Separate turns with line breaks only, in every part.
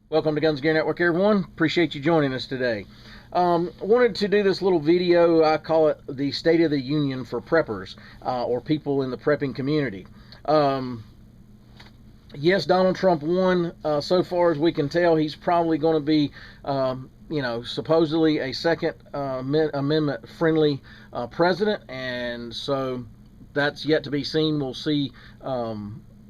Welcome to Guns Gear Network, everyone. Appreciate you joining us today. Wanted to do this little video. I call it the State of the Union for preppers or people in the prepping community. Yes, Donald Trump won. So far as we can tell, he's probably going to be, supposedly a Second Amendment friendly president, and so that's yet to be seen. We'll see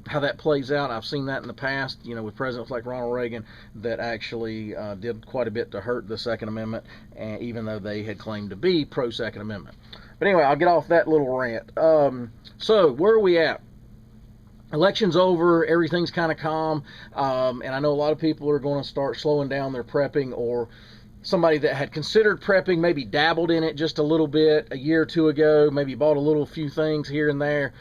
how that plays out. I've seen that in the past, with presidents like Ronald Reagan that actually did quite a bit to hurt the Second Amendment, and even though they had claimed to be pro-Second Amendment. But anyway, I'll get off that little rant. So where are we at? Election's over, everything's kind of calm, and I know a lot of people are going to start slowing down their prepping, or somebody that had considered prepping, maybe dabbled in it just a little bit a year or two ago, maybe bought a few things here and there,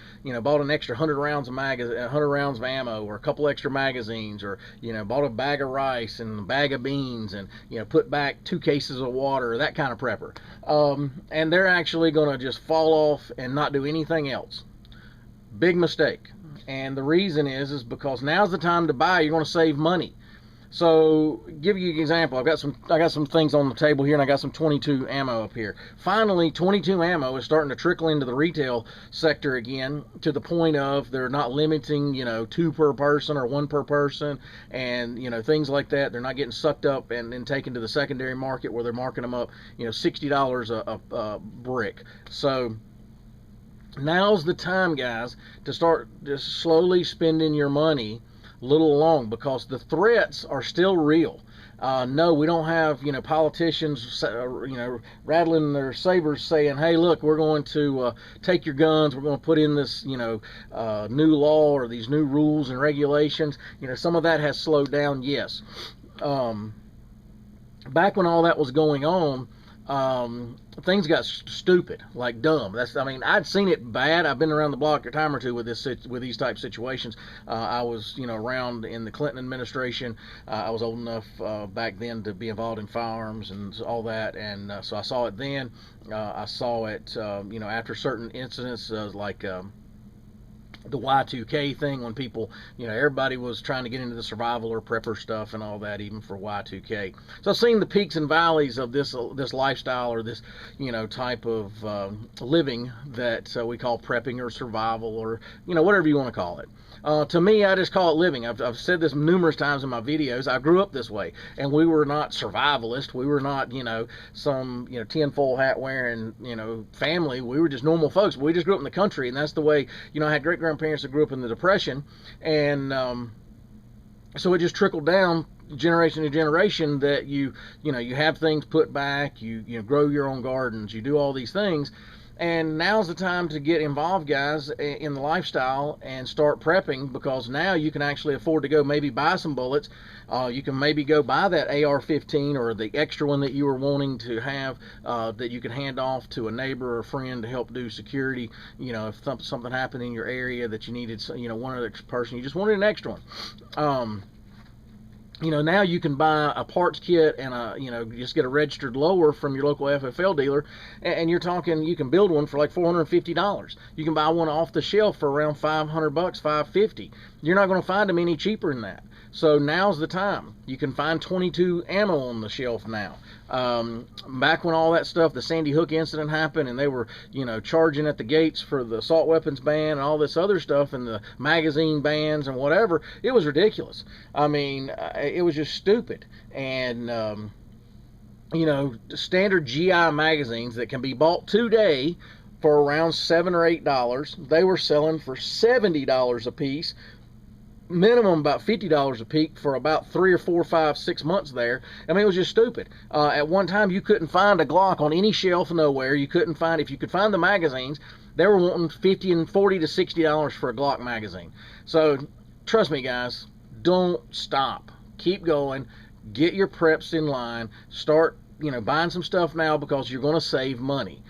bought an extra 100 rounds of ammo, or a couple extra magazines, or bought a bag of rice and a bag of beans, and put back 2 cases of water, that kind of prepper. And they're actually going to just fall off and not do anything else. Big mistake. And the reason is because now's the time to buy. You're going to save money. So, give you an example. I got some things on the table here, and I got some 22 ammo up here. Finally, 22 ammo is starting to trickle into the retail sector again, to the point of they're not limiting, 2 per person or 1 per person, and things like that. They're not getting sucked up and taken to the secondary market where they're marking them up, $60 a brick. So now's the time, guys, to start just slowly spending your money a little along, because the threats are still real. No, we don't have politicians rattling their sabers saying, hey, look, we're going to take your guns, we're going to put in this new law or these new rules and regulations. Some of that has slowed down, yes. Back when all that was going on, things got stupid, like dumb. I'd seen it bad. I've been around the block a time or two with these type situations. I was, around in the Clinton administration. I was old enough back then to be involved in firearms and all that, and so I saw it then. I saw it, after certain incidents, like the Y2K thing, when people, everybody was trying to get into the survival or prepper stuff and all that, even for Y2K. So I've seen the peaks and valleys of this lifestyle, or this, type of living that we call prepping or survival, or, whatever you want to call it. To me, I just call it living. I've said this numerous times in my videos. I grew up this way, and we were not survivalist. We were not, some, tinfoil hat wearing, family. We were just normal folks. We just grew up in the country, and that's the way, I had great-grandparents that grew up in the Depression, and so it just trickled down generation to generation that you have things put back, you grow your own gardens, you do all these things. And now's the time to get involved, guys, in the lifestyle and start prepping, because now you can actually afford to go maybe buy some bullets. You can maybe go buy that AR-15 or the extra one that you were wanting to have, that you can hand off to a neighbor or a friend to help do security. If something happened in your area that you needed, one other person, you just wanted an extra one. Now you can buy a parts kit and just get a registered lower from your local FFL dealer, and you're talking, you can build one for like $450. You can buy one off the shelf for around $500, $550. You're not going to find them any cheaper than that. So now's the time. You can find 22 ammo on the shelf now. Back when all that stuff, the Sandy Hook incident happened, and they were, charging at the gates for the assault weapons ban and all this other stuff, and the magazine bans and whatever, it was ridiculous. It was just stupid. And, standard GI magazines that can be bought today for around $7 or $8, they were selling for $70 a piece. Minimum about $50 a piece for about 3 or 4, 5, 6 months there. It was just stupid. At one time, you couldn't find a Glock on any shelf nowhere. You couldn't find, if you could find the magazines, they were wanting $50 and $40 to $60 for a Glock magazine. So trust me, guys, don't stop. Keep going. Get your preps in line. Start, buying some stuff now, because you're going to save money.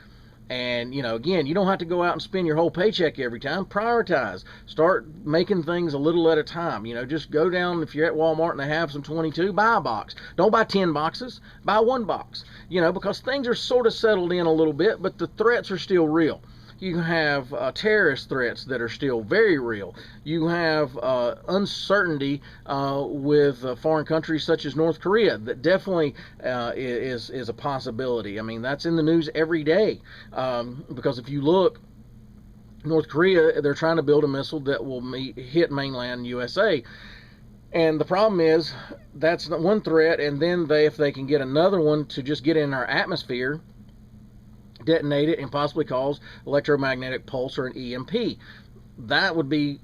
And, again, you don't have to go out and spend your whole paycheck every time. Prioritize. Start making things a little at a time. Just go down, if you're at Walmart and they have some 22, buy a box. Don't buy 10 boxes. Buy 1 box. Because things are sort of settled in a little bit, but the threats are still real. You have terrorist threats that are still very real. You have uncertainty with foreign countries such as North Korea that definitely is a possibility. I mean, that's in the news every day, because if you look, North Korea, they're trying to build a missile that will hit mainland USA. And the problem is, that's one threat, and then if they can get another one to just get in our atmosphere, detonate it, and possibly cause electromagnetic pulse or an EMP, that would be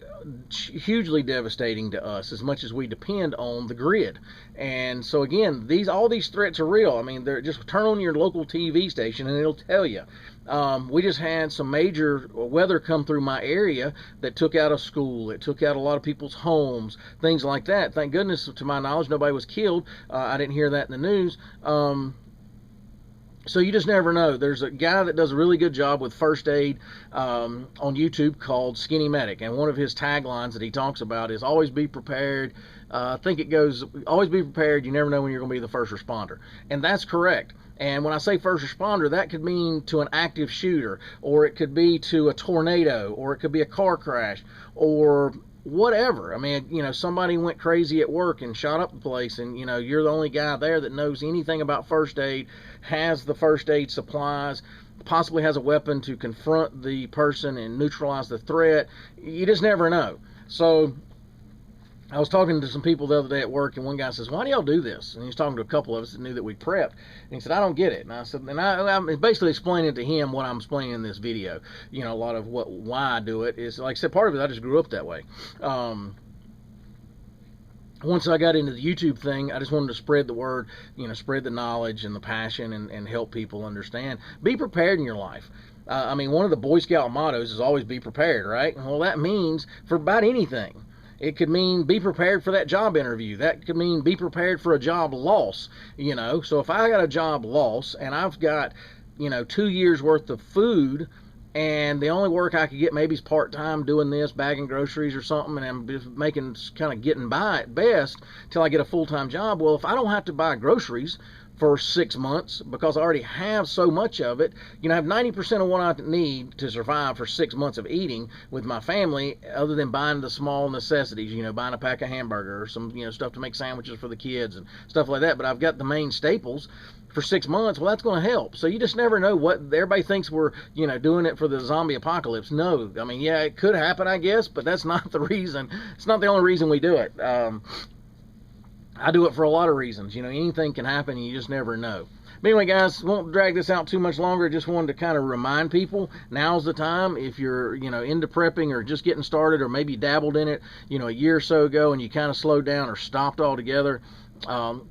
hugely devastating to us, as much as we depend on the grid. And so again, all these threats are real. I mean, they're just turn on your local TV station and it'll tell you. We just had some major weather come through my area that took out a school, it took out a lot of people's homes, things like that. Thank goodness, to my knowledge, nobody was killed. I didn't hear that in the news. So you just never know. There's a guy that does a really good job with first aid on YouTube called Skinny Medic, and one of his taglines that he talks about is always be prepared. I think it goes, always be prepared, you never know when you're going to be the first responder. And that's correct. And when I say first responder, that could mean to an active shooter, or it could be to a tornado, or it could be a car crash, or whatever. I mean, you know, somebody went crazy at work and shot up the place, and you know, you're the only guy there that knows anything about first aid, has the first aid supplies, possibly has a weapon to confront the person and neutralize the threat. You just never know. So I was talking to some people the other day at work, and one guy says, "Why do y'all do this?" And he was talking to a couple of us that knew that we prepped, and he said, "I don't get it." And I said, and I'm basically explaining to him what I'm explaining in this video. You know, a lot of why I do it is, like I said, part of it, I just grew up that way. Once I got into the YouTube thing, I just wanted to spread the word, you know, spread the knowledge and the passion, and help people understand. Be prepared in your life. I mean, one of the Boy Scout mottos is always be prepared, right? Well, that means for about anything. It could mean be prepared for that job interview. That could mean be prepared for a job loss, you know. So if I got a job loss and I've got, you know, 2 years worth of food, and the only work I could get maybe is part-time doing this, bagging groceries or something, and I'm just kind of getting by at best till I get a full-time job. Well, if I don't have to buy groceries for 6 months because I already have so much of it, you know, I have 90% of what I need to survive for 6 months of eating with my family, other than buying the small necessities, you know, buying a pack of hamburger or some, you know, stuff to make sandwiches for the kids and stuff like that. But I've got the main staples for 6 months. Well, that's going to help. So you just never know. What everybody thinks we're, you know, doing it for the zombie apocalypse. No, I mean, yeah, it could happen, I guess, but that's not the reason. It's not the only reason we do it. I do it for a lot of reasons. You know, anything can happen, and you just never know. But anyway, guys, won't drag this out too much longer. Just wanted to kind of remind people, now's the time. If you're, you know, into prepping or just getting started, or maybe dabbled in it, you know, a year or so ago, and you kind of slowed down or stopped altogether,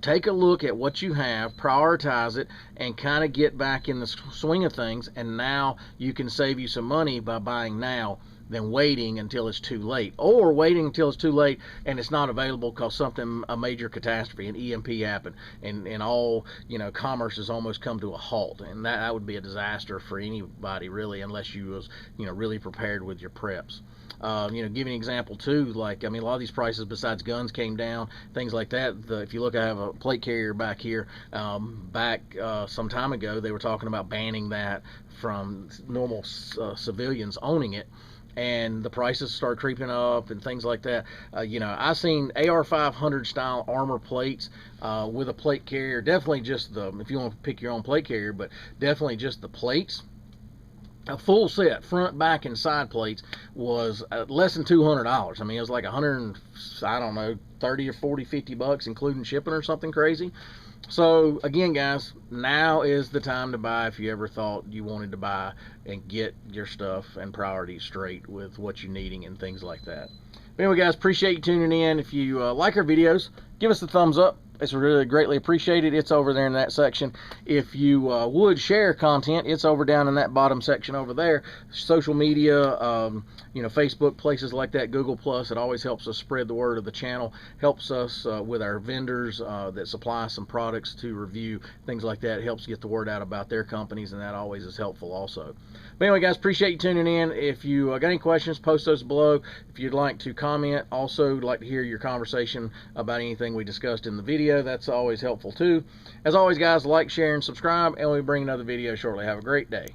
take a look at what you have, prioritize it, and kind of get back in the swing of things. And now you can save you some money by buying now than waiting until it's too late, or waiting until it's too late and it's not available because a major catastrophe, an EMP happened, and all, you know, commerce has almost come to a halt, and that would be a disaster for anybody really, unless you was, you know, really prepared with your preps. You know, give an example too, like, I mean, a lot of these prices besides guns came down, things like that. If you look, I have a plate carrier back here. Some time ago, they were talking about banning that from normal civilians owning it, and the prices start creeping up and things like that. You know, I've seen AR-500 style armor plates with a plate carrier. Definitely just if you want to pick your own plate carrier, but definitely just the plates. A full set, front, back, and side plates, was less than $200. I mean, it was like 100, I don't know, 30 or 40, 50 bucks, including shipping or something crazy. So again, guys, now is the time to buy if you ever thought you wanted to buy, and get your stuff and priorities straight with what you're needing and things like that. But anyway, guys, appreciate you tuning in. If you like our videos, give us a thumbs up. It's really greatly appreciated. It's over there in that section. If you would share content, it's over down in that bottom section over there. Social media, you know, Facebook, places like that, Google Plus. It always helps us spread the word of the channel. Helps us with our vendors that supply some products to review, things like that. It helps get the word out about their companies, and that always is helpful also. But anyway, guys, appreciate you tuning in. If you got any questions, post those below. If you'd like to comment, also like to hear your conversation about anything we discussed in the video, that's always helpful too. As always, guys, like, share, and subscribe, and we'll bring another video shortly. Have a great day.